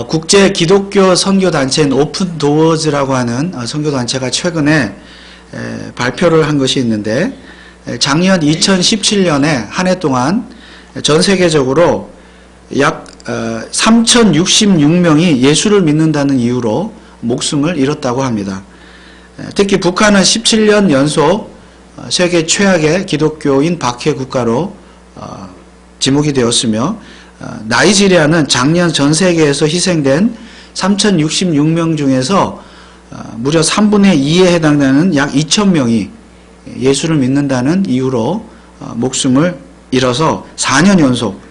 국제 기독교 선교단체인 오픈도어즈라고 하는 선교단체가 최근에 발표를 한 것이 있는데, 작년 2017년에 한 해 동안 전 세계적으로 약 3,066명이 예수를 믿는다는 이유로 목숨을 잃었다고 합니다. 특히 북한은 17년 연속 세계 최악의 기독교인 박해 국가로 지목이 되었으며, 나이지리아는 작년 전 세계에서 희생된 3,066명 중에서 무려 3분의 2에 해당되는 약 2,000명이 예수를 믿는다는 이유로 목숨을 잃어서 4년 연속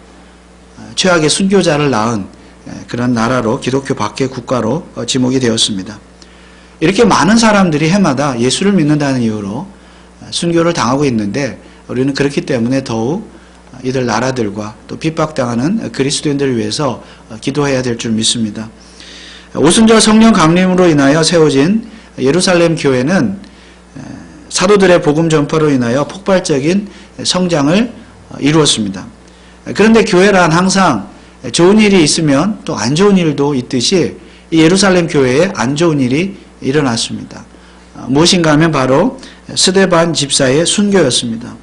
최악의 순교자를 낳은 그런 나라로, 기독교 박해 국가로 지목이 되었습니다. 이렇게 많은 사람들이 해마다 예수를 믿는다는 이유로 순교를 당하고 있는데, 우리는 그렇기 때문에 더욱 이들 나라들과 또 핍박당하는 그리스도인들을 위해서 기도해야 될 줄 믿습니다. 오순절 성령 강림으로 인하여 세워진 예루살렘 교회는 사도들의 복음 전파로 인하여 폭발적인 성장을 이루었습니다. 그런데 교회란 항상 좋은 일이 있으면 또 안 좋은 일도 있듯이 이 예루살렘 교회에 안 좋은 일이 일어났습니다. 무엇인가 하면 바로 스데반 집사의 순교였습니다.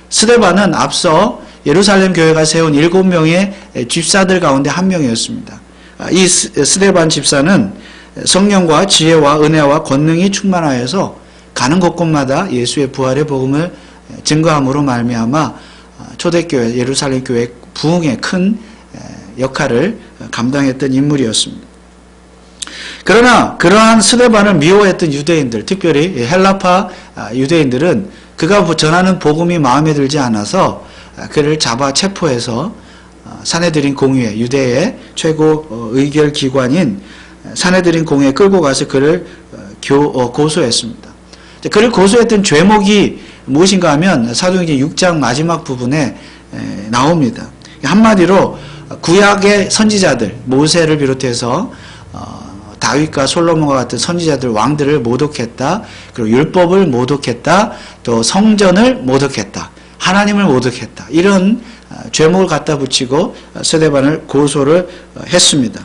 스데반은 앞서 예루살렘 교회가 세운 7명의 집사들 가운데 한 명이었습니다. 이 스데반 집사는 성령과 지혜와 은혜와 권능이 충만하여서 가는 곳곳마다 예수의 부활의 복음을 증거함으로 말미암아 초대교회, 예루살렘 교회 부흥에 큰 역할을 감당했던 인물이었습니다. 그러나 그러한 스데반을 미워했던 유대인들, 특별히 헬라파 유대인들은 그가 전하는 복음이 마음에 들지 않아서 그를 잡아 체포해서 사내들인 공의회, 유대의 최고 의결 기관인 사내들인 공회에 끌고 가서 그를 고소했습니다. 그를 고소했던 죄목이 무엇인가 하면 사도행전 6장 마지막 부분에 나옵니다. 한마디로 구약의 선지자들, 모세를 비롯해서 다윗과 솔로몬과 같은 선지자들, 왕들을 모독했다. 그리고 율법을 모독했다. 또 성전을 모독했다. 하나님을 모독했다. 이런 죄목을 갖다 붙이고 스데반을 고소를 했습니다.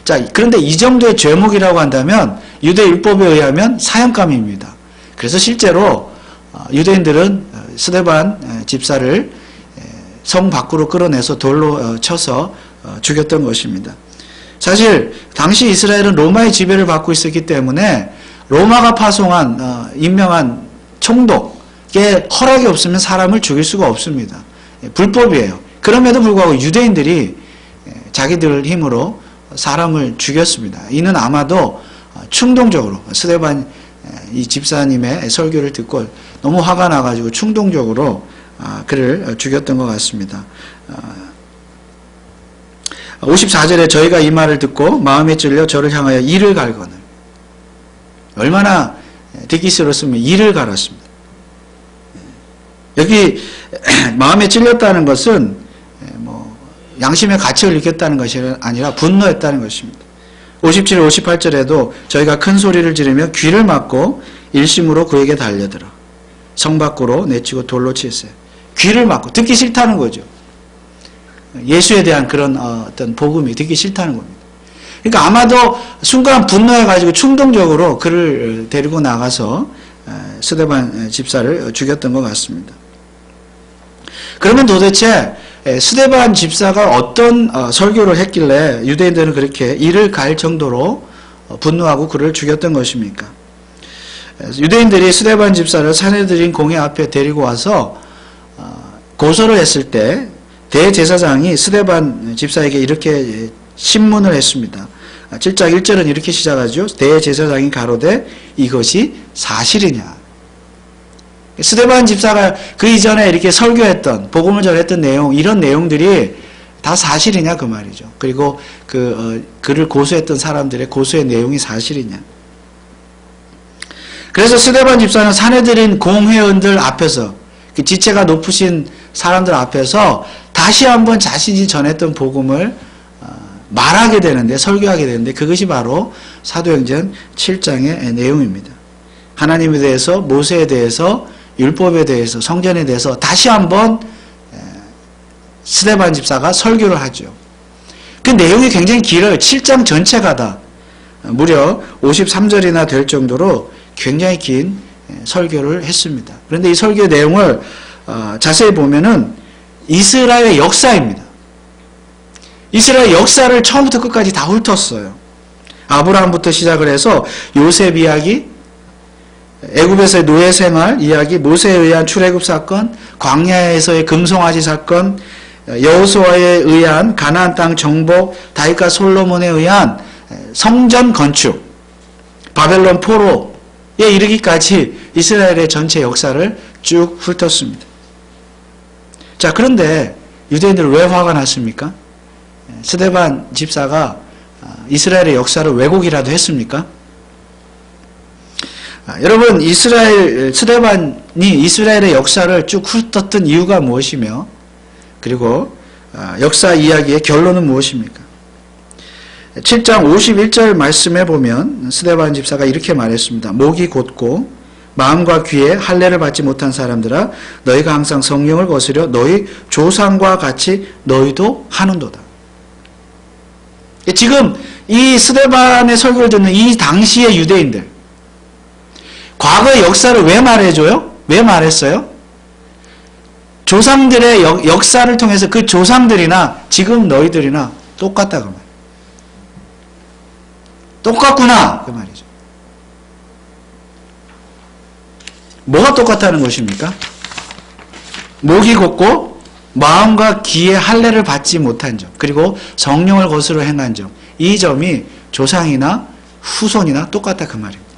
자, 그런데 이 정도의 죄목이라고 한다면 유대 율법에 의하면 사형감입니다. 그래서 실제로 유대인들은 스데반 집사를 성 밖으로 끌어내서 돌로 쳐서 죽였던 것입니다. 사실 당시 이스라엘은 로마의 지배를 받고 있었기 때문에 로마가 파송한 임명한 총독의 허락이 없으면 사람을 죽일 수가 없습니다. 불법이에요. 그럼에도 불구하고 유대인들이 자기들 힘으로 사람을 죽였습니다. 이는 아마도 충동적으로 스데반 이 집사님의 설교를 듣고 너무 화가 나가지고 충동적으로 그를 죽였던 것 같습니다. 54절에 저희가 이 말을 듣고 마음에 찔려 저를 향하여 이를 갈거늘. 얼마나 듣기 싫었으면 이를 갈았습니다. 여기 마음에 찔렸다는 것은 양심의 가책을 느꼈다는 것이 아니라 분노했다는 것입니다. 57, 58절에도 저희가 큰 소리를 지르며 귀를 막고 일심으로 그에게 달려들어 성 밖으로 내치고 돌로 칠세. 귀를 막고 듣기 싫다는 거죠. 예수에 대한 그런 어떤 복음이 듣기 싫다는 겁니다. 그러니까 아마도 순간 분노해가지고 충동적으로 그를 데리고 나가서 스데반 집사를 죽였던 것 같습니다. 그러면 도대체 스데반 집사가 어떤 설교를 했길래 유대인들은 그렇게 이를 갈 정도로 분노하고 그를 죽였던 것입니까? 유대인들이 스데반 집사를 사내들인 공회 앞에 데리고 와서 고소를 했을 때 대제사장이 스데반 집사에게 이렇게 신문을 했습니다. 7장 1절은 이렇게 시작하죠. 대제사장이 가로되 이것이 사실이냐. 스데반 집사가 그 이전에 이렇게 설교했던, 복음을 전했던 내용, 이런 내용들이 다 사실이냐 그 말이죠. 그리고 그를 고소했던 사람들의 고소의 내용이 사실이냐. 그래서 스데반 집사는 사내들인 공회원들 앞에서, 그 지체가 높으신 사람들 앞에서 다시 한번 자신이 전했던 복음을 말하게 되는데, 설교하게 되는데, 그것이 바로 사도행전 7장의 내용입니다. 하나님에 대해서, 모세에 대해서, 율법에 대해서, 성전에 대해서 다시 한번 스데반 집사가 설교를 하죠. 그 내용이 굉장히 길어요. 7장 전체가 다 무려 53절이나 될 정도로 굉장히 긴 설교를 했습니다. 그런데 이 설교 내용을 자세히 보면은 이스라엘의 역사입니다. 이스라엘 역사를 처음부터 끝까지 다 훑었어요. 아브라함부터 시작을 해서 요셉 이야기, 애굽에서의 노예 생활 이야기, 모세에 의한 출애굽 사건, 광야에서의 금송아지 사건, 여호수아에 의한 가나안 땅 정복, 다윗과 솔로몬에 의한 성전 건축, 바벨론 포로에 이르기까지 이스라엘의 전체 역사를 쭉 훑었습니다. 자, 그런데 유대인들은 왜 화가 났습니까? 스데반 집사가 이스라엘의 역사를 왜곡이라도 했습니까? 여러분, 스데반이 이스라엘의 역사를 쭉 훑었던 이유가 무엇이며, 그리고 역사 이야기의 결론은 무엇입니까? 7장 51절 말씀에 보면 스데반 집사가 이렇게 말했습니다. 목이 곧고 마음과 귀에 할례를 받지 못한 사람들아, 너희가 항상 성령을 거스려 너희 조상과 같이 너희도 하는도다. 지금 이 스데반의 설교를 듣는 이 당시의 유대인들, 과거의 역사를 왜 말해줘요? 왜 말했어요? 조상들의 역사를 통해서 그 조상들이나 지금 너희들이나 똑같다 그 말. 똑같구나 그 말이죠. 뭐가 똑같다는 것입니까? 목이 곧고 마음과 귀에 할례를 받지 못한 점, 그리고 성령을 거스러 행한 점, 이 점이 조상이나 후손이나 똑같다 그 말입니다.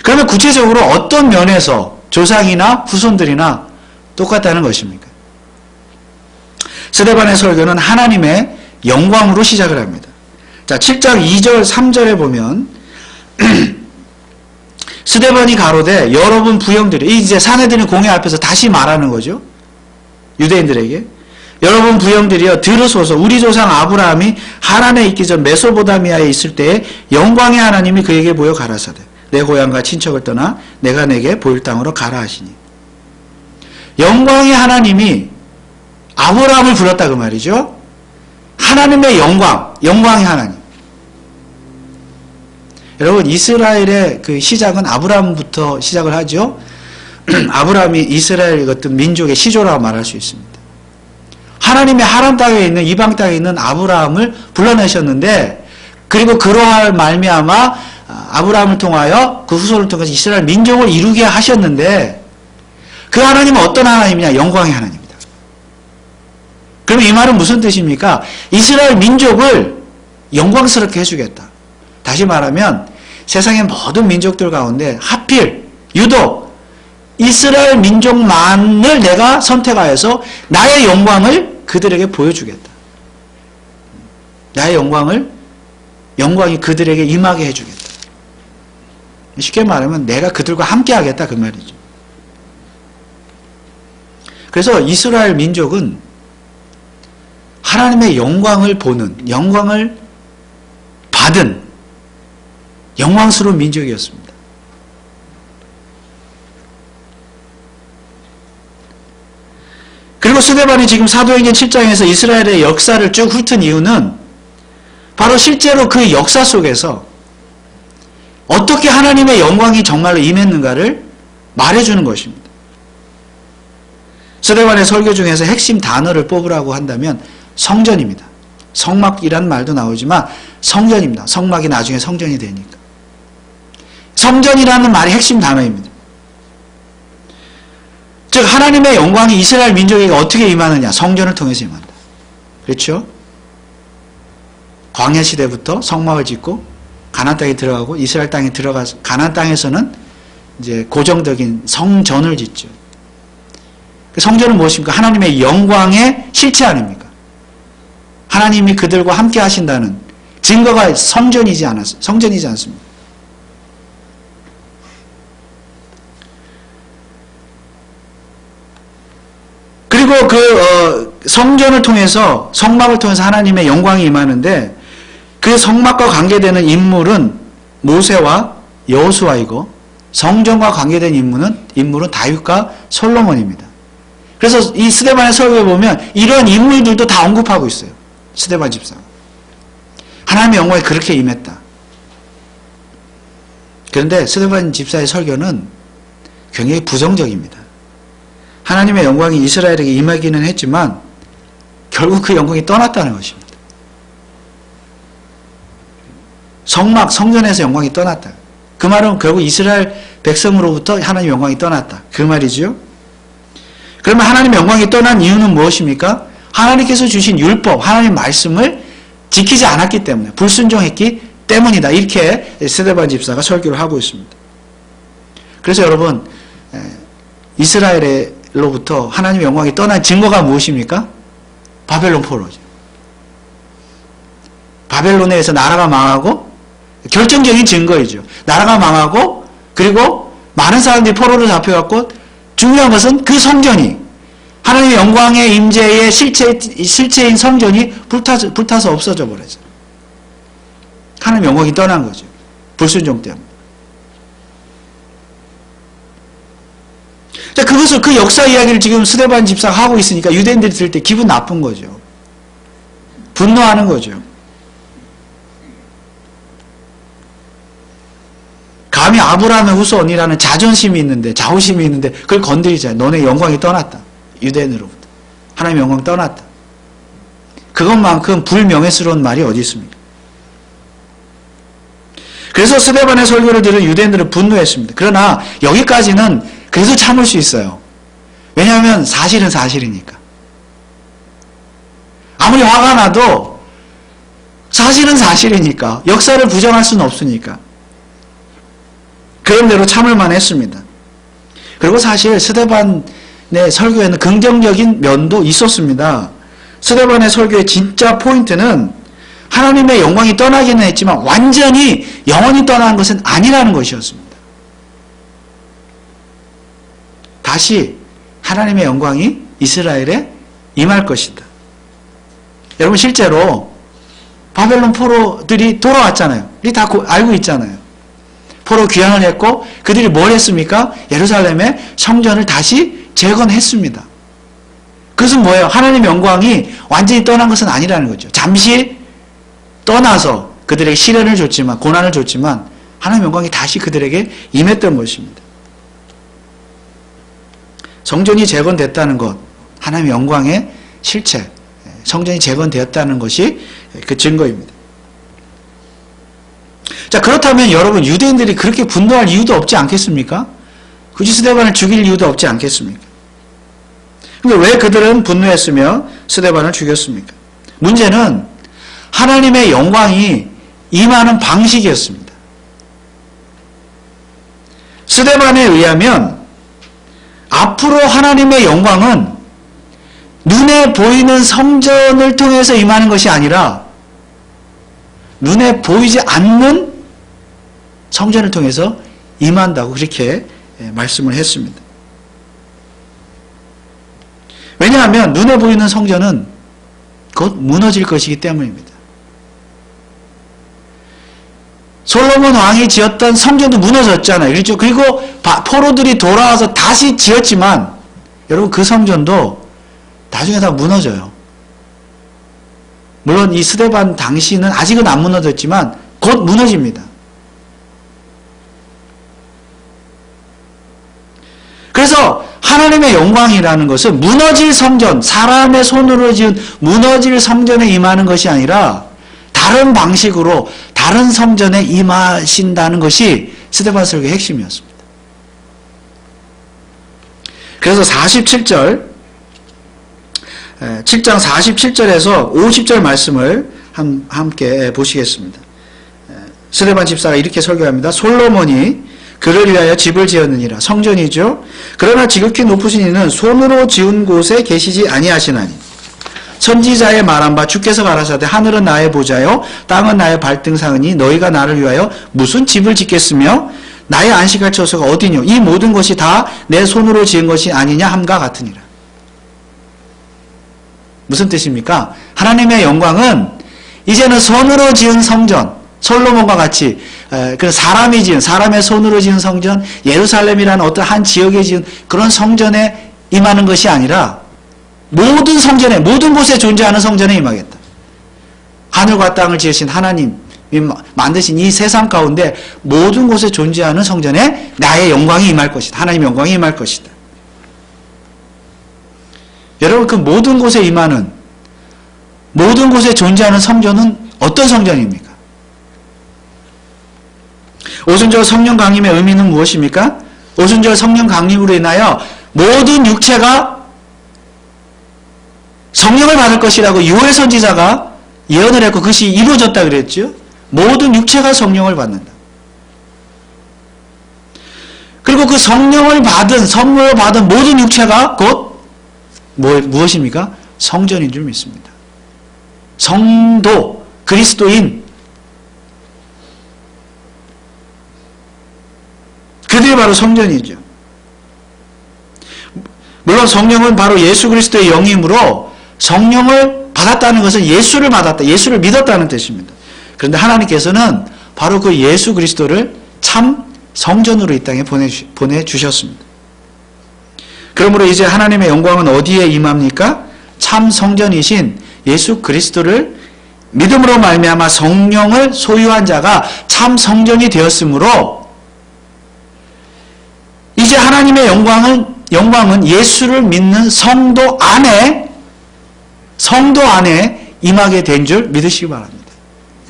그러면 구체적으로 어떤 면에서 조상이나 후손들이나 똑같다는 것입니까? 스데반의 설교는 하나님의 영광으로 시작을 합니다. 자, 7장 2절 3절에 보면 스데반이 가로되 여러분 부형들이, 이제 사내들인 공회 앞에서 다시 말하는 거죠. 유대인들에게. 여러분 부형들이여 들으소서. 우리 조상 아브라함이 하란에 있기 전 메소포타미아에 있을 때에 영광의 하나님이 그에게 보여 가라사대 내 고향과 친척을 떠나 내가 내게 보일 땅으로 가라 하시니. 영광의 하나님이 아브라함을 불렀다 그 말이죠. 하나님의 영광, 영광의 하나님. 여러분, 이스라엘의 그 시작은 아브라함부터 시작을 하죠. 아브라함이 이스라엘 같은 민족의 시조라고 말할 수 있습니다. 하나님의 하란 땅에 있는, 이방 땅에 있는 아브라함을 불러내셨는데, 그리고 그러할 말미암아 아브라함을 통하여 그 후손을 통해서 이스라엘 민족을 이루게 하셨는데, 그 하나님은 어떤 하나님이냐? 영광의 하나님입니다. 그럼 이 말은 무슨 뜻입니까? 이스라엘 민족을 영광스럽게 해주겠다. 다시 말하면 세상의 모든 민족들 가운데 하필 유독 이스라엘 민족만을 내가 선택하여서 나의 영광을 그들에게 보여주겠다. 나의 영광이 그들에게 임하게 해주겠다. 쉽게 말하면 내가 그들과 함께 하겠다 그 말이죠. 그래서 이스라엘 민족은 하나님의 영광을 보는, 영광을 받은 영광스러운 민족이었습니다. 그리고 스데반이 지금 사도행전 7장에서 이스라엘의 역사를 쭉 훑은 이유는 바로 실제로 그 역사 속에서 어떻게 하나님의 영광이 정말로 임했는가를 말해주는 것입니다. 스데반의 설교 중에서 핵심 단어를 뽑으라고 한다면 성전입니다. 성막이란 말도 나오지만 성전입니다. 성막이 나중에 성전이 되니까. 성전이라는 말이 핵심 단어입니다. 즉 하나님의 영광이 이스라엘 민족에게 어떻게 임하느냐? 성전을 통해서 임한다. 그렇죠? 광야 시대부터 성막을 짓고 가나안 땅에 들어가고 이스라엘 땅에 들어가서 가나안 땅에서는 이제 고정적인 성전을 짓죠. 성전은 무엇입니까? 하나님의 영광의 실체 아닙니까? 하나님이 그들과 함께 하신다는 증거가 성전이지 않습니다. 그리고 그 성전을 통해서, 성막을 통해서 하나님의 영광이 임하는데 그 성막과 관계되는 인물은 모세와 여호수아이고 성전과 관계된 인물은 다윗과 솔로몬입니다. 그래서 이 스데반의 설교에 보면 이런 인물들도 다 언급하고 있어요. 스데반 집사. 하나님의 영광이 그렇게 임했다. 그런데 스데반 집사의 설교는 굉장히 부정적입니다. 하나님의 영광이 이스라엘에게 임하기는 했지만 결국 그 영광이 떠났다는 것입니다. 성전에서 영광이 떠났다. 그 말은 결국 이스라엘 백성으로부터 하나님의 영광이 떠났다. 그 말이죠. 그러면 하나님의 영광이 떠난 이유는 무엇입니까? 하나님께서 주신 율법, 하나님의 말씀을 지키지 않았기 때문에, 불순종했기 때문이다. 이렇게 스데반 집사가 설교를 하고 있습니다. 그래서 여러분, 이스라엘로부터 하나님의 영광이 떠난 증거가 무엇입니까? 바벨론 포로죠. 바벨론에 의해서 나라가 망하고, 결정적인 증거이죠. 나라가 망하고, 그리고 많은 사람들이 포로로 잡혀갔고, 중요한 것은 그 성전이, 하나님의 영광의 임재의 실체인 성전이 불타서 없어져 버려요. 하나님의 영광이 떠난 거죠. 불순종 때문에. 자, 그 역사 이야기를 지금 스데반 집사가 하고 있으니까 유대인들이 들을 때 기분 나쁜 거죠. 분노하는 거죠. 감히 아브라함의 후손이라는 자존심이 있는데, 자부심이 있는데 그걸 건드리잖아요. 너네 영광이 떠났다. 유대인으로부터. 하나님의 영광이 떠났다. 그것만큼 불명예스러운 말이 어디 있습니까? 그래서 스데반의 설교를 들은 유대인들은 분노했습니다. 그러나 여기까지는 그래도 참을 수 있어요. 왜냐하면 사실은 사실이니까. 아무리 화가 나도 사실은 사실이니까. 역사를 부정할 수는 없으니까. 그런 대로 참을만 했습니다. 그리고 사실 스데반의 설교에는 긍정적인 면도 있었습니다. 스데반의 설교의 진짜 포인트는 하나님의 영광이 떠나기는 했지만 완전히 영원히 떠난 것은 아니라는 것이었습니다. 다시 하나님의 영광이 이스라엘에 임할 것이다. 여러분 실제로 바벨론 포로들이 돌아왔잖아요. 우리 다 알고 있잖아요. 포로 귀환을 했고 그들이 뭘 했습니까? 예루살렘의 성전을 다시 재건했습니다. 그것은 뭐예요? 하나님의 영광이 완전히 떠난 것은 아니라는 거죠. 잠시 떠나서 그들에게 시련을 줬지만, 고난을 줬지만 하나님의 영광이 다시 그들에게 임했던 것입니다. 성전이 재건됐다는 것, 하나님의 영광의 실체, 성전이 재건되었다는 것이 그 증거입니다. 자, 그렇다면 여러분 유대인들이 그렇게 분노할 이유도 없지 않겠습니까? 굳이 스데반을 죽일 이유도 없지 않겠습니까? 그런데 왜 그들은 분노했으며 스데반을 죽였습니까? 문제는 하나님의 영광이 임하는 방식이었습니다. 스데반에 의하면 앞으로 하나님의 영광은 눈에 보이는 성전을 통해서 임하는 것이 아니라 눈에 보이지 않는 성전을 통해서 임한다고 그렇게 말씀을 했습니다. 왜냐하면 눈에 보이는 성전은 곧 무너질 것이기 때문입니다. 솔로몬 왕이 지었던 성전도 무너졌잖아요. 그렇죠? 그리고 포로들이 돌아와서 다시 지었지만 여러분 그 성전도 나중에 다 무너져요. 물론 이 스데반 당시는 아직은 안 무너졌지만 곧 무너집니다. 그래서 하나님의 영광이라는 것은 무너질 성전, 사람의 손으로 지은 무너질 성전에 임하는 것이 아니라 다른 방식으로 다른 성전에 임하신다는 것이 스데반 설교의 핵심이었습니다. 그래서 47절, 7장 47절에서 50절 말씀을 함께 보시겠습니다. 스데반 집사가 이렇게 설교합니다. 솔로몬이 그를 위하여 집을 지었느니라. 성전이죠. 그러나 지극히 높으신 이는 손으로 지은 곳에 계시지 아니하시나니 선지자의 말한 바 주께서 가라사대 하늘은 나의 보좌요 땅은 나의 발등상이니 너희가 나를 위하여 무슨 집을 짓겠으며 나의 안식할 처소가 어디뇨 이 모든 것이 다 내 손으로 지은 것이 아니냐 함과 같으니라. 무슨 뜻입니까? 하나님의 영광은 이제는 손으로 지은 성전, 솔로몬과 같이 사람이 지은, 사람의 손으로 지은 성전, 예루살렘이라는 어떤 한 지역에 지은 그런 성전에 임하는 것이 아니라 모든 성전에, 모든 곳에 존재하는 성전에 임하겠다. 하늘과 땅을 지으신 하나님이 만드신 이 세상 가운데 모든 곳에 존재하는 성전에 나의 영광이 임할 것이다. 하나님의 영광이 임할 것이다. 여러분, 그 모든 곳에 임하는, 모든 곳에 존재하는 성전은 어떤 성전입니까? 오순절 성령 강림의 의미는 무엇입니까? 오순절 성령 강림으로 인하여 모든 육체가 성령을 받을 것이라고 요엘 선지자가 예언을 했고 그것이 이루어졌다 그랬죠. 모든 육체가 성령을 받는다. 그리고 그 성령을 받은, 선물을 받은 모든 육체가 곧 무엇입니까? 성전인 줄 믿습니다. 성도, 그리스도인, 그들이 바로 성전이죠. 물론 성령은 바로 예수 그리스도의 영이므로 성령을 받았다는 것은 예수를 받았다, 예수를 믿었다는 뜻입니다. 그런데 하나님께서는 바로 그 예수 그리스도를 참 성전으로 이 땅에 보내주셨습니다. 그러므로 이제 하나님의 영광은 어디에 임합니까? 참 성전이신 예수 그리스도를 믿음으로 말미암아 성령을 소유한 자가 참 성전이 되었으므로 이제 하나님의 영광은 예수를 믿는 성도 안에 임하게 된 줄 믿으시기 바랍니다.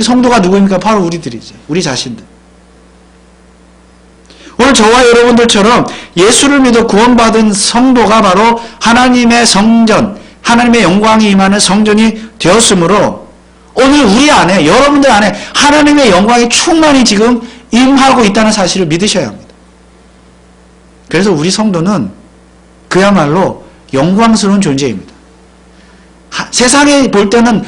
성도가 누구입니까? 바로 우리들이죠. 우리 자신들. 오늘 저와 여러분들처럼 예수를 믿어 구원받은 성도가 바로 하나님의 성전, 하나님의 영광이 임하는 성전이 되었으므로 오늘 우리 안에, 여러분들 안에 하나님의 영광이 충만히 지금 임하고 있다는 사실을 믿으셔야 합니다. 그래서 우리 성도는 그야말로 영광스러운 존재입니다. 세상에 볼 때는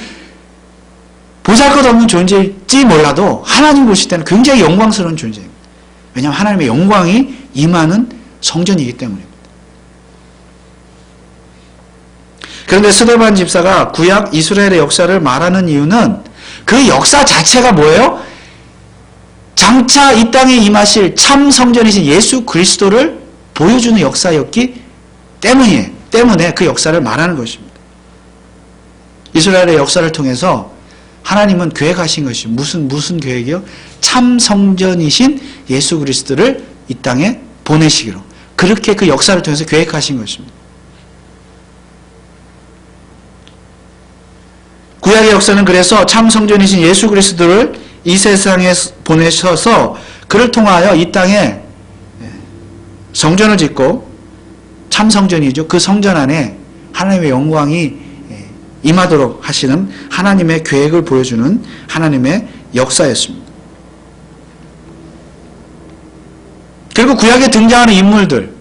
보잘것없는 존재일지 몰라도 하나님 보실 때는 굉장히 영광스러운 존재입니다. 왜냐하면 하나님의 영광이 임하는 성전이기 때문입니다. 그런데 스데반 집사가 구약 이스라엘의 역사를 말하는 이유는 그 역사 자체가 뭐예요? 장차 이 땅에 임하실 참 성전이신 예수 그리스도를 보여주는 역사였기 때문에 그 역사를 말하는 것입니다. 이스라엘의 역사를 통해서 하나님은 계획하신 것이 무슨 계획이요? 참 성전이신 예수 그리스도를 이 땅에 보내시기로, 그렇게 그 역사를 통해서 계획하신 것입니다. 구약의 역사는 그래서 참 성전이신 예수 그리스도를 이 세상에 보내셔서 그를 통하여 이 땅에 성전을 짓고, 참 성전이죠. 그 성전 안에 하나님의 영광이 임하도록 하시는 하나님의 계획을 보여주는 하나님의 역사였습니다. 그리고 구약에 등장하는 인물들,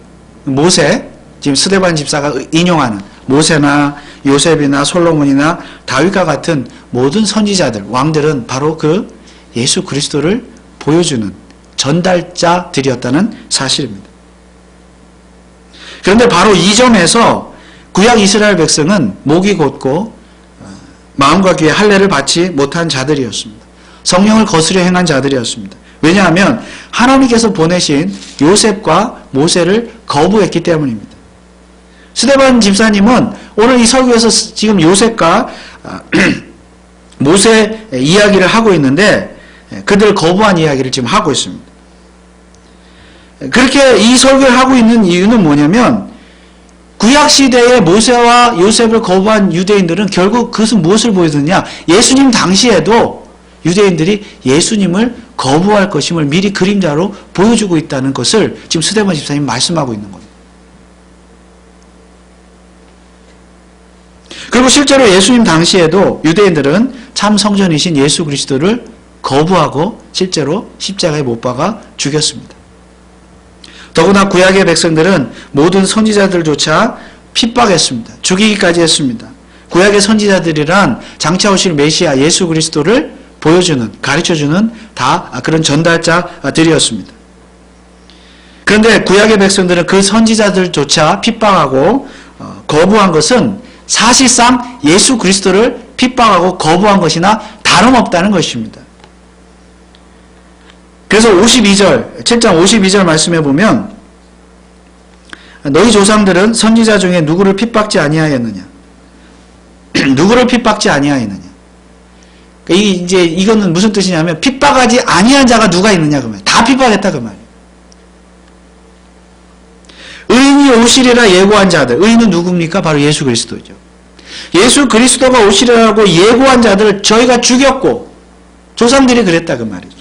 모세, 지금 스데반 집사가 인용하는 모세나 요셉이나 솔로몬이나 다윗과 같은 모든 선지자들, 왕들은 바로 그 예수 그리스도를 보여주는 전달자들이었다는 사실입니다. 그런데 바로 이 점에서 구약 이스라엘 백성은 목이 곧고 마음과 귀에 할례를 받지 못한 자들이었습니다. 성령을 거스려 행한 자들이었습니다. 왜냐하면 하나님께서 보내신 요셉과 모세를 거부했기 때문입니다. 스데반 집사님은 오늘 이 설교에서 지금 요셉과 모세 이야기를 하고 있는데 그들을 거부한 이야기를 지금 하고 있습니다. 그렇게 이 설교를 하고 있는 이유는 뭐냐면 구약시대에 모세와 요셉을 거부한 유대인들은 결국 그것은 무엇을 보여주느냐, 예수님 당시에도 유대인들이 예수님을 거부할 것임을 미리 그림자로 보여주고 있다는 것을 지금 스데반 집사님이 말씀하고 있는 겁니다. 그리고 실제로 예수님 당시에도 유대인들은 참 성전이신 예수 그리스도를 거부하고 실제로 십자가에 못 박아 죽였습니다. 더구나 구약의 백성들은 모든 선지자들조차 핍박했습니다. 죽이기까지 했습니다. 구약의 선지자들이란 장차 오실 메시아 예수 그리스도를 보여주는, 가르쳐주는 다 그런 전달자들이었습니다. 그런데 구약의 백성들은 그 선지자들조차 핍박하고 거부한 것은 사실상 예수 그리스도를 핍박하고 거부한 것이나 다름없다는 것입니다. 그래서 7장 52절 말씀해 보면 너희 조상들은 선지자 중에 누구를 핍박지 아니하였느냐? 누구를 핍박지 아니하였느냐? 이제 이거는 무슨 뜻이냐면 핍박하지 아니한 자가 누가 있느냐 그 말. 다 핍박했다 그 말. 의인이 오시리라 예고한 자들. 의인은 누굽니까? 바로 예수 그리스도죠. 예수 그리스도가 오시리라고 예고한 자들을 저희가 죽였고 조상들이 그랬다 그 말이죠.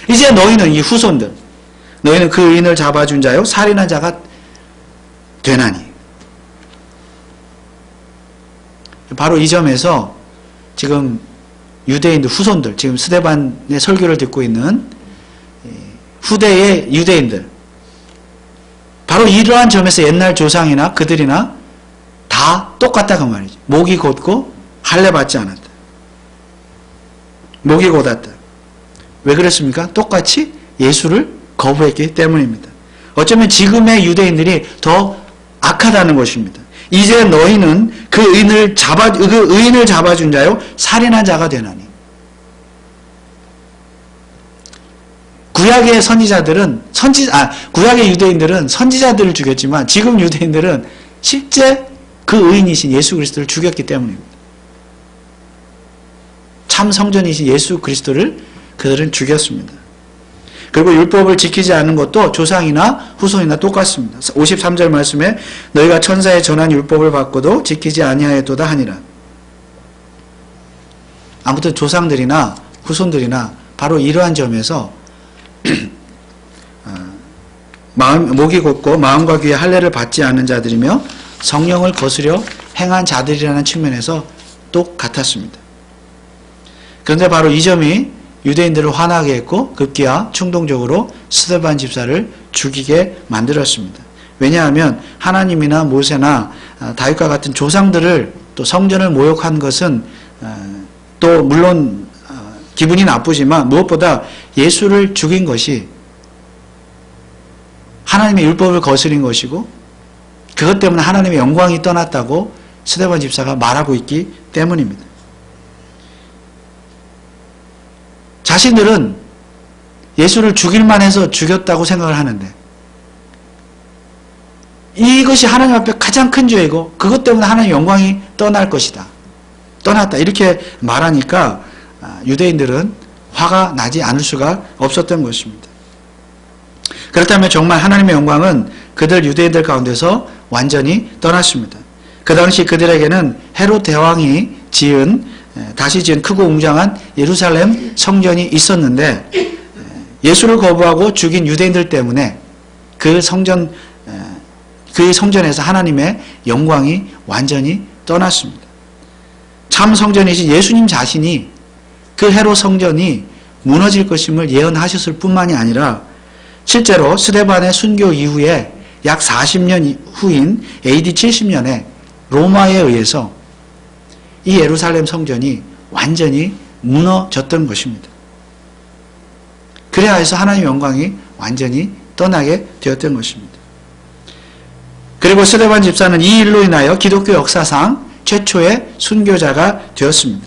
이제 너희는 이 후손들, 너희는 그 의인을 잡아준 자요 살인한 자가 되나니. 바로 이 점에서 지금 유대인들 후손들, 지금 스데반의 설교를 듣고 있는 후대의 유대인들, 바로 이러한 점에서 옛날 조상이나 그들이나 다 똑같다 그 말이죠. 목이 곧고 할례 받지 않았다. 목이 곧았다. 왜 그랬습니까? 똑같이 예수를 거부했기 때문입니다. 어쩌면 지금의 유대인들이 더 악하다는 것입니다. 이제 너희는 그 의인을 잡아준 자요 살인한 자가 되나니. 구약의 선지자들은 구약의 유대인들은 선지자들을 죽였지만 지금 유대인들은 실제 그 의인이신 예수 그리스도를 죽였기 때문입니다. 참 성전이신 예수 그리스도를 그들은 죽였습니다. 그리고 율법을 지키지 않는 것도 조상이나 후손이나 똑같습니다. 53절 말씀에 너희가 천사의 전한 율법을 받고도 지키지 아니하였도다 하니라. 아무튼 조상들이나 후손들이나 바로 이러한 점에서 목이 곧고 마음과 귀에 할례를 받지 않는 자들이며 성령을 거스려 행한 자들이라는 측면에서 똑같았습니다. 그런데 바로 이 점이 유대인들을 화나게 했고 급기야 충동적으로 스데반 집사를 죽이게 만들었습니다. 왜냐하면 하나님이나 모세나 다윗과 같은 조상들을 또 성전을 모욕한 것은 또 물론 기분이 나쁘지만 무엇보다 예수를 죽인 것이 하나님의 율법을 거스린 것이고 그것 때문에 하나님의 영광이 떠났다고 스데반 집사가 말하고 있기 때문입니다. 자신들은 예수를 죽일만 해서 죽였다고 생각을 하는데 이것이 하나님 앞에 가장 큰 죄이고 그것 때문에 하나님의 영광이 떠날 것이다. 떠났다. 이렇게 말하니까 유대인들은 화가 나지 않을 수가 없었던 것입니다. 그렇다면 정말 하나님의 영광은 그들 유대인들 가운데서 완전히 떠났습니다. 그 당시 그들에게는 헤롯 대왕이 다시 지은 크고 웅장한 예루살렘 성전이 있었는데 예수를 거부하고 죽인 유대인들 때문에 그 성전에서 하나님의 영광이 완전히 떠났습니다. 참 성전이신 예수님 자신이 그 헤롯 성전이 무너질 것임을 예언하셨을 뿐만이 아니라 실제로 스데반의 순교 이후에 약 40년 후인 AD 70년에 로마에 의해서 이 예루살렘 성전이 완전히 무너졌던 것입니다. 그래야 해서 하나님의 영광이 완전히 떠나게 되었던 것입니다. 그리고 스데반 집사는 이 일로 인하여 기독교 역사상 최초의 순교자가 되었습니다.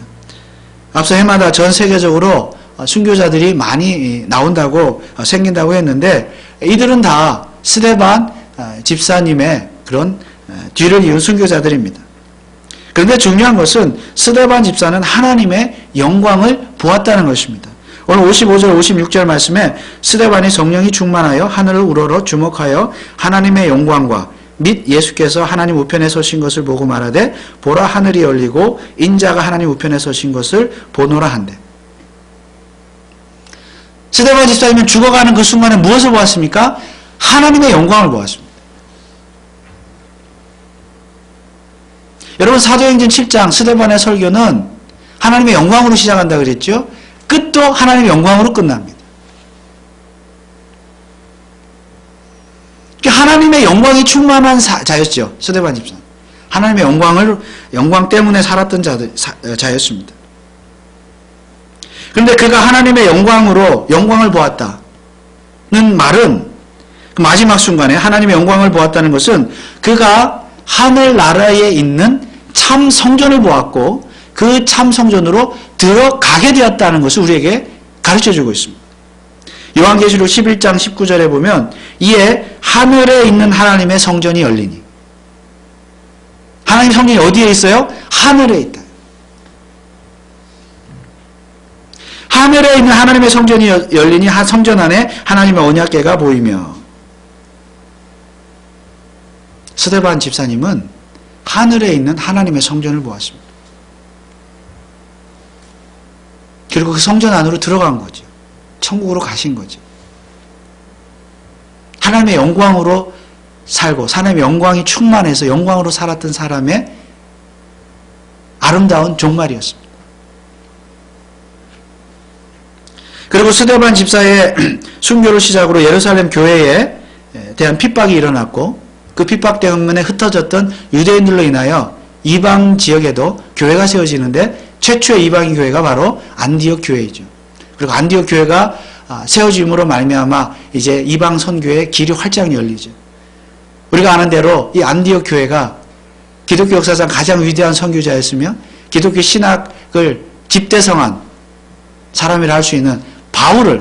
앞서 해마다 전 세계적으로 순교자들이 많이 나온다고 생긴다고 했는데 이들은 다 스데반 집사님의 그런 뒤를 이은 순교자들입니다. 그런데 중요한 것은 스데반 집사는 하나님의 영광을 보았다는 것입니다. 오늘 55절 56절 말씀에 스데반이 성령이 충만하여 하늘을 우러러 주목하여 하나님의 영광과 및 예수께서 하나님 우편에 서신 것을 보고 말하되 보라 하늘이 열리고 인자가 하나님 우편에 서신 것을 보노라 한대. 스데반 집사님은 죽어가는 그 순간에 무엇을 보았습니까? 하나님의 영광을 보았습니다. 여러분 사도행전 7장 스데반의 설교는 하나님의 영광으로 시작한다 그랬죠? 끝도 하나님의 영광으로 끝납니다. 하나님의 영광이 충만한 자였죠. 스데반 집사는. 하나님의 영광 때문에 살았던 자였습니다. 그런데 그가 하나님의 영광을 보았다는 말은 그 마지막 순간에 하나님의 영광을 보았다는 것은 그가 하늘나라에 있는 참 성전을 보았고 그 참 성전으로 들어가게 되었다는 것을 우리에게 가르쳐주고 있습니다. 요한계시록 11장 19절에 보면 이에 하늘에 있는 하나님의 성전이 열리니. 하나님의 성전이 어디에 있어요? 하늘에 있다. 하늘에 있는 하나님의 성전이 열리니 성전 안에 하나님의 언약궤가 보이며. 스데반 집사님은 하늘에 있는 하나님의 성전을 보았습니다. 그리고 그 성전 안으로 들어간 거죠. 천국으로 가신 거죠. 하나님의 영광으로 살고 하나님의 영광이 충만해서 영광으로 살았던 사람의 아름다운 종말이었습니다. 그리고 스데반 집사의 순교를 시작으로 예루살렘 교회에 대한 핍박이 일어났고 그 핍박 때문에 흩어졌던 유대인들로 인하여 이방 지역에도 교회가 세워지는데 최초의 이방인 교회가 바로 안디옥 교회이죠. 그리고 안디옥 교회가 세워짐으로 말미암아 이제 이방 선교의 길이 활짝 열리죠. 우리가 아는 대로 이 안디옥 교회가 기독교 역사상 가장 위대한 선교자였으며 기독교 신학을 집대성한 사람이라 할 수 있는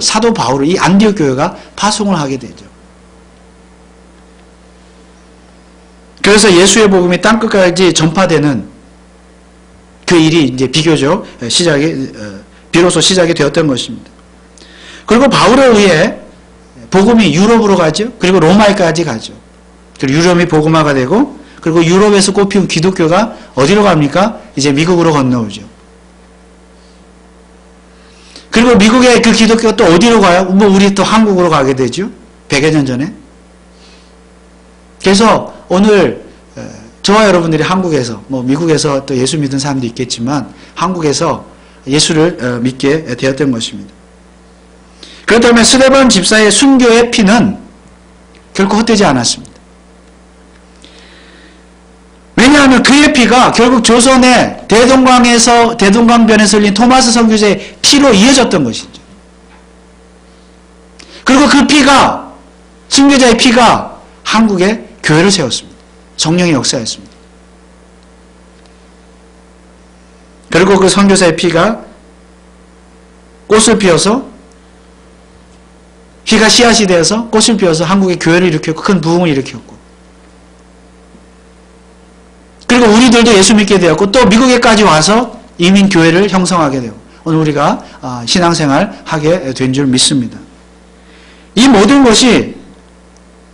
사도 바울을 이 안디옥 교회가 파송을 하게 되죠. 그래서 예수의 복음이 땅끝까지 전파되는 그 일이 이제 비교적 비로소 시작이 되었던 것입니다. 그리고 바울에 의해 복음이 유럽으로 가죠. 그리고 로마에까지 가죠. 그리고 유럽이 복음화가 되고 그리고 유럽에서 꽃피운 기독교가 어디로 갑니까? 이제 미국으로 건너오죠. 그리고 미국의 그 기독교가 또 어디로 가요? 우리 또 한국으로 가게 되죠. 100여 년 전에. 그래서 오늘 저와 여러분들이 한국에서 미국에서 또 예수 믿은 사람도 있겠지만 한국에서 예수를 믿게 되었던 것입니다. 그렇다면 스데반 집사의 순교의 피는 결코 헛되지 않았습니다. 왜냐하면 그의 피가 결국 조선의 대동강변에서 흘린 토마스 선교사의 피로 이어졌던 것이죠. 그리고 그 피가 순교자의 피가 한국의 교회를 세웠습니다. 성령의 역사였습니다. 그리고 그 선교사의 피가 꽃을 피워서 피가 씨앗이 되어서 꽃을 피워서 한국의 교회를 일으켰고 큰 부흥을 일으켰고 그리고 우리들도 예수 믿게 되었고 또 미국에까지 와서 이민 교회를 형성하게 되고 오늘 우리가 신앙생활 하게 된 줄 믿습니다. 이 모든 것이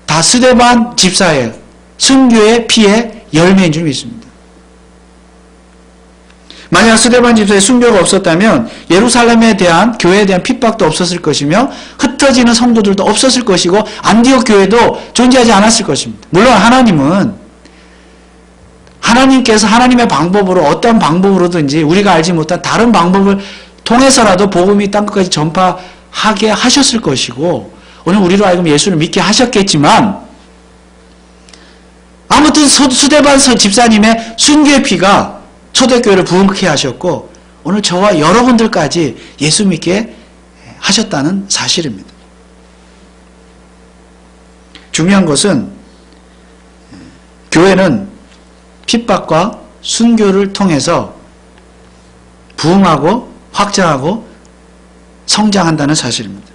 다 스데반 집사의 순교의 피의 열매인 줄 믿습니다. 만약 스데반 집사의 순교가 없었다면 예루살렘에 대한 교회에 대한 핍박도 없었을 것이며 흩어지는 성도들도 없었을 것이고 안디옥 교회도 존재하지 않았을 것입니다. 물론 하나님께서 하나님의 방법으로 어떤 방법으로든지 우리가 알지 못한 다른 방법을 통해서라도 복음이 땅끝까지 전파하게 하셨을 것이고 오늘 우리로 하여금 예수를 믿게 하셨겠지만 아무튼 스데반 집사님의 순교의 피가 초대교회를 부흥케 하셨고 오늘 저와 여러분들까지 예수 믿게 하셨다는 사실입니다. 중요한 것은 교회는 핍박과 순교를 통해서 부흥하고 확장하고 성장한다는 사실입니다.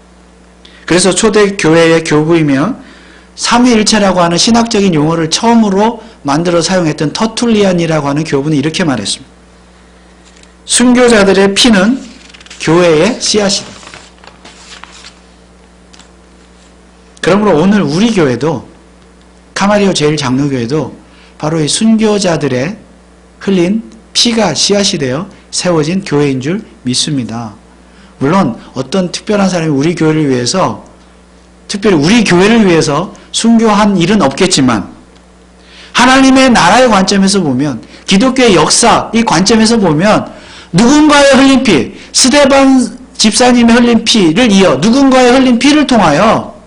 그래서 초대교회의 교부이며 삼위일체라고 하는 신학적인 용어를 처음으로 만들어 사용했던 터툴리안이라고 하는 교부는 이렇게 말했습니다. 순교자들의 피는 교회의 씨앗이다. 그러므로 오늘 우리 교회도 카마리오 제1장로교회도 바로 이 순교자들의 흘린 피가 씨앗이 되어 세워진 교회인 줄 믿습니다. 물론 어떤 특별한 사람이 우리 교회를 위해서 특별히 우리 교회를 위해서 순교한 일은 없겠지만 하나님의 나라의 관점에서 보면 기독교의 역사 이 관점에서 보면 누군가의 흘린 피 스데반 집사님의 흘린 피를 이어 누군가의 흘린 피를 통하여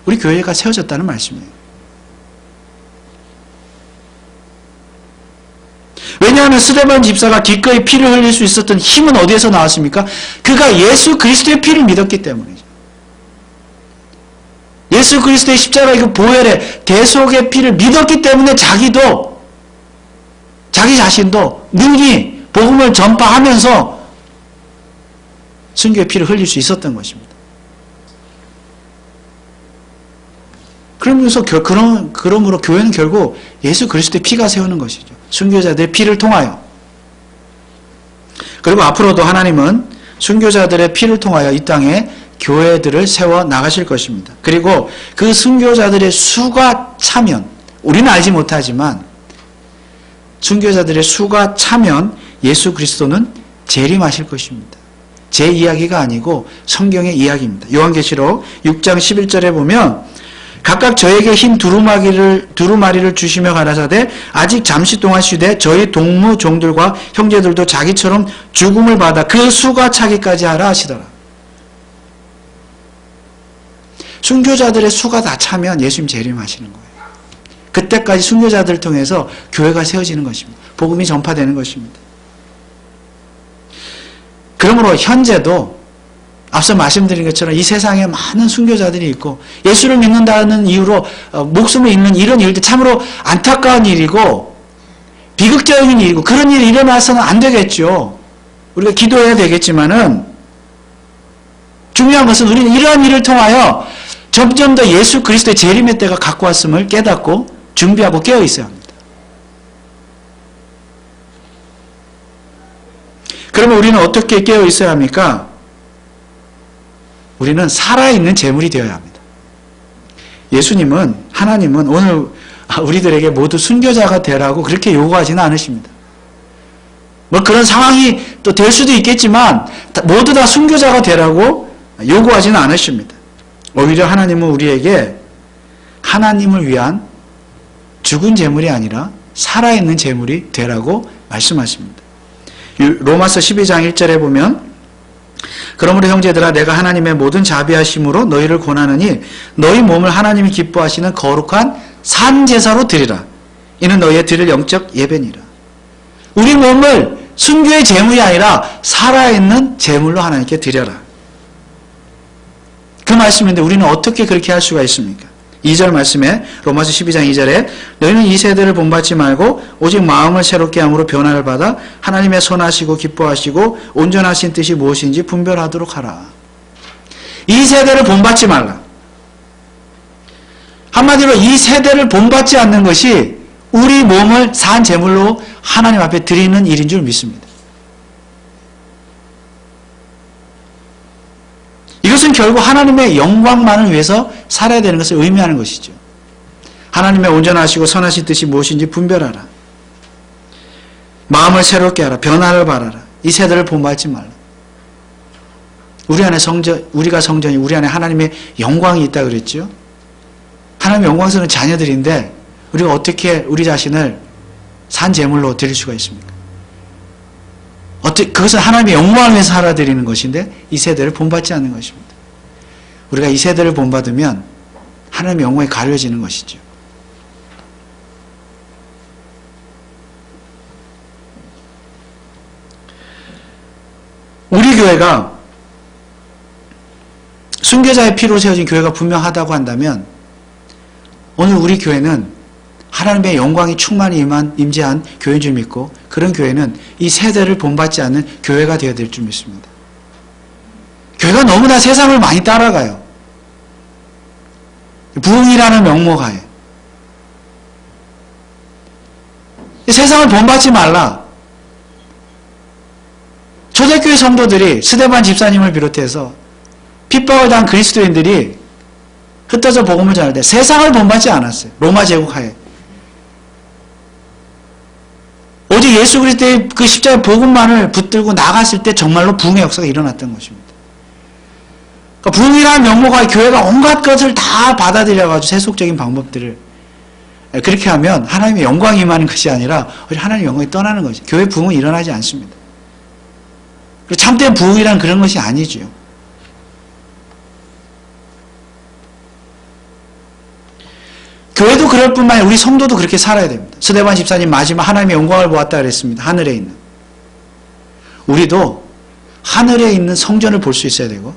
우리 교회가 세워졌다는 말씀이에요. 왜냐하면 스데반 집사가 기꺼이 피를 흘릴 수 있었던 힘은 어디에서 나왔습니까? 그가 예수 그리스도의 피를 믿었기 때문이죠. 예수 그리스도의 십자가의 그 보혈의 대속의 피를 믿었기 때문에 자기 자신도 능히 복음을 전파하면서 순교의 피를 흘릴 수 있었던 것입니다. 그러므로 교회는 결국 예수 그리스도의 피가 세우는 것이죠. 순교자들의 피를 통하여. 그리고 앞으로도 하나님은 순교자들의 피를 통하여 이 땅에 교회들을 세워 나가실 것입니다. 그리고 그 순교자들의 수가 차면, 우리는 알지 못하지만 순교자들의 수가 차면 예수 그리스도는 재림하실 것입니다. 제 이야기가 아니고 성경의 이야기입니다. 요한계시록 6장 11절에 보면 각각 저에게 흰 두루마리를 주시며 가라사대 아직 잠시 동안 쉬되 저희 동무 종들과 형제들도 자기처럼 죽음을 받아 그 수가 차기까지 하라 하시더라. 순교자들의 수가 다 차면 예수님 재림하시는 거예요. 그때까지 순교자들을 통해서 교회가 세워지는 것입니다. 복음이 전파되는 것입니다. 그러므로 현재도 앞서 말씀드린 것처럼 이 세상에 많은 순교자들이 있고 예수를 믿는다는 이유로 목숨을 잃는 이런 일들 참으로 안타까운 일이고 비극적인 일이고 그런 일이 일어나서는 안 되겠죠. 우리가 기도해야 되겠지만은 중요한 것은 우리는 이러한 일을 통하여 점점 더 예수 그리스도의 재림의 때가 갖고 왔음을 깨닫고 준비하고 깨어 있어야 합니다. 그러면 우리는 어떻게 깨어 있어야 합니까? 우리는 살아있는 재물이 되어야 합니다. 하나님은 오늘 우리들에게 모두 순교자가 되라고 그렇게 요구하지는 않으십니다. 뭐 그런 상황이 또 될 수도 있겠지만 모두 다 순교자가 되라고 요구하지는 않으십니다. 오히려 하나님은 우리에게 하나님을 위한 죽은 재물이 아니라 살아있는 재물이 되라고 말씀하십니다. 로마서 12장 1절에 보면 그러므로 형제들아 내가 하나님의 모든 자비하심으로 너희를 권하느니 너희 몸을 하나님이 기뻐하시는 거룩한 산제사로 드리라. 이는 너희의 드릴 영적 예배니라. 우리 몸을 순교의 제물이 아니라 살아있는 제물로 하나님께 드려라. 그 말씀인데 우리는 어떻게 그렇게 할 수가 있습니까? 2절 말씀에 로마서 12장 2절에 너희는 이 세대를 본받지 말고 오직 마음을 새롭게 함으로 변화를 받아 하나님의 선하시고 기뻐하시고 온전하신 뜻이 무엇인지 분별하도록 하라. 이 세대를 본받지 말라. 한마디로 이 세대를 본받지 않는 것이 우리 몸을 산 제물로 하나님 앞에 드리는 일인 줄 믿습니다. 이것은 결국 하나님의 영광만을 위해서 살아야 되는 것을 의미하는 것이죠. 하나님의 온전하시고 선하신 뜻이 무엇인지 분별하라. 마음을 새롭게 하라. 변화를 바라라. 이 세대를 본받지 말라. 우리가 성전이 우리 안에 하나님의 영광이 있다 그랬죠. 하나님의 영광스러운 자녀들인데 우리가 어떻게 우리 자신을 산 제물로 드릴 수가 있습니까? 그것은 하나님의 영광을 위해서 살아드리는 것인데 이 세대를 본받지 않는 것입니다. 우리가 이 세대를 본받으면 하나님의 영광이 가려지는 것이죠. 우리 교회가 순교자의 피로 세워진 교회가 분명하다고 한다면 오늘 우리 교회는 하나님의 영광이 충만히 임재한 교회인 줄 믿고 그런 교회는 이 세대를 본받지 않는 교회가 되어야 될 줄 믿습니다. 교회가 너무나 세상을 많이 따라가요. 부흥이라는 명목하에. 세상을 본받지 말라. 초대교회 성도들이 스데반 집사님을 비롯해서 핍박을 당한 그리스도인들이 흩어져 복음을 전할 때 세상을 본받지 않았어요. 로마 제국 하에. 오직 예수 그리스도의 그 십자가의 복음만을 붙들고 나갔을 때 정말로 부흥의 역사가 일어났던 것입니다. 그러니까 부흥이라는 명목하에 교회가 온갖 것을 다 받아들여가지고 세속적인 방법들을 그렇게 하면 하나님의 영광이 임하는 것이 아니라 하나님의 영광이 떠나는 것이죠. 교회 부흥은 일어나지 않습니다. 참된 부흥이란 그런 것이 아니죠. 교회도 그럴 뿐만 아니라 우리 성도도 그렇게 살아야 됩니다. 스데반 집사님 마지막 하나님의 영광을 보았다 그랬습니다. 하늘에 있는. 우리도 하늘에 있는 성전을 볼 수 있어야 되고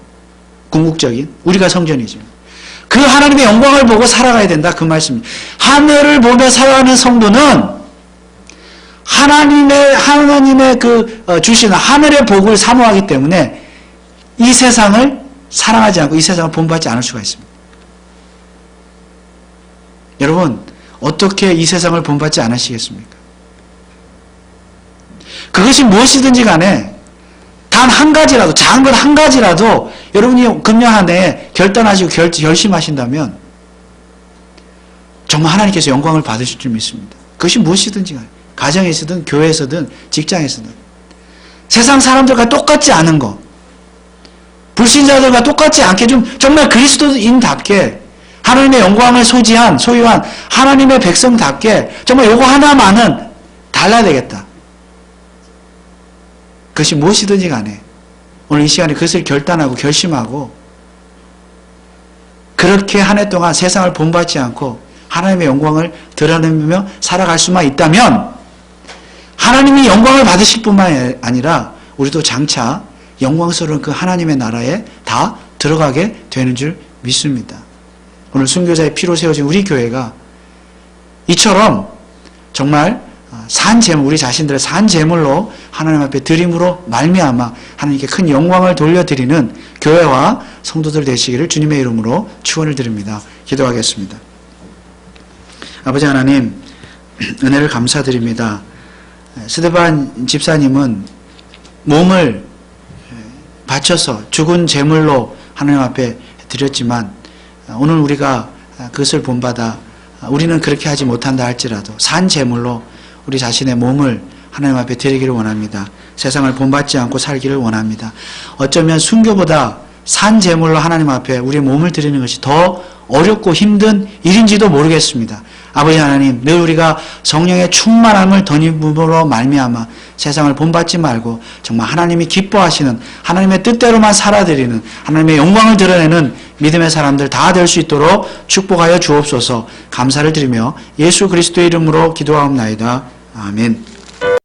궁극적인 우리가 성전이죠. 그 하나님의 영광을 보고 살아가야 된다 그 말씀입니다. 하늘을 보며 살아가는 성도는 하나님의 주시는 하늘의 복을 사모하기 때문에 이 세상을 사랑하지 않고 이 세상을 본받지 않을 수가 있습니다. 여러분, 어떻게 이 세상을 본받지 않으시겠습니까? 그것이 무엇이든지 간에 단 한 가지라도, 작은 것 한 가지라도 여러분이 금년 한 해에 결단하시고 결심하신다면 정말 하나님께서 영광을 받으실 줄 믿습니다. 그것이 무엇이든지 간에, 가정에서든 교회에서든 직장에서든 세상 사람들과 똑같지 않은 것, 불신자들과 똑같지 않게 좀 정말 그리스도인답게 하나님의 영광을 소유한 하나님의 백성답게 정말 요거 하나만은 달라야 되겠다. 그것이 무엇이든지 간에 오늘 이 시간에 그것을 결단하고 결심하고 그렇게 한 해 동안 세상을 본받지 않고 하나님의 영광을 드러내며 살아갈 수만 있다면 하나님이 영광을 받으실 뿐만 아니라 우리도 장차 영광스러운 그 하나님의 나라에 다 들어가게 되는 줄 믿습니다. 오늘 순교자의 피로 세워진 우리 교회가 이처럼 정말 산 제물, 우리 자신들의 산 제물로 하나님 앞에 드림으로 말미암아 하나님께 큰 영광을 돌려드리는 교회와 성도들 되시기를 주님의 이름으로 축원을 드립니다. 기도하겠습니다. 아버지 하나님, 은혜를 감사드립니다. 스데반 집사님은 몸을 바쳐서 죽은 제물로 하나님 앞에 드렸지만 오늘 우리가 그것을 본받아 우리는 그렇게 하지 못한다 할지라도 산 제물로 우리 자신의 몸을 하나님 앞에 드리기를 원합니다. 세상을 본받지 않고 살기를 원합니다. 어쩌면 순교보다 산 제물로 하나님 앞에 우리의 몸을 드리는 것이 더 어렵고 힘든 일인지도 모르겠습니다. 아버지 하나님, 늘 우리가 성령의 충만함을 덧입음으로 말미암아 세상을 본받지 말고 정말 하나님이 기뻐하시는 하나님의 뜻대로만 살아드리는 하나님의 영광을 드러내는 믿음의 사람들 다 될 수 있도록 축복하여 주옵소서. 감사를 드리며 예수 그리스도의 이름으로 기도하옵나이다. 아멘.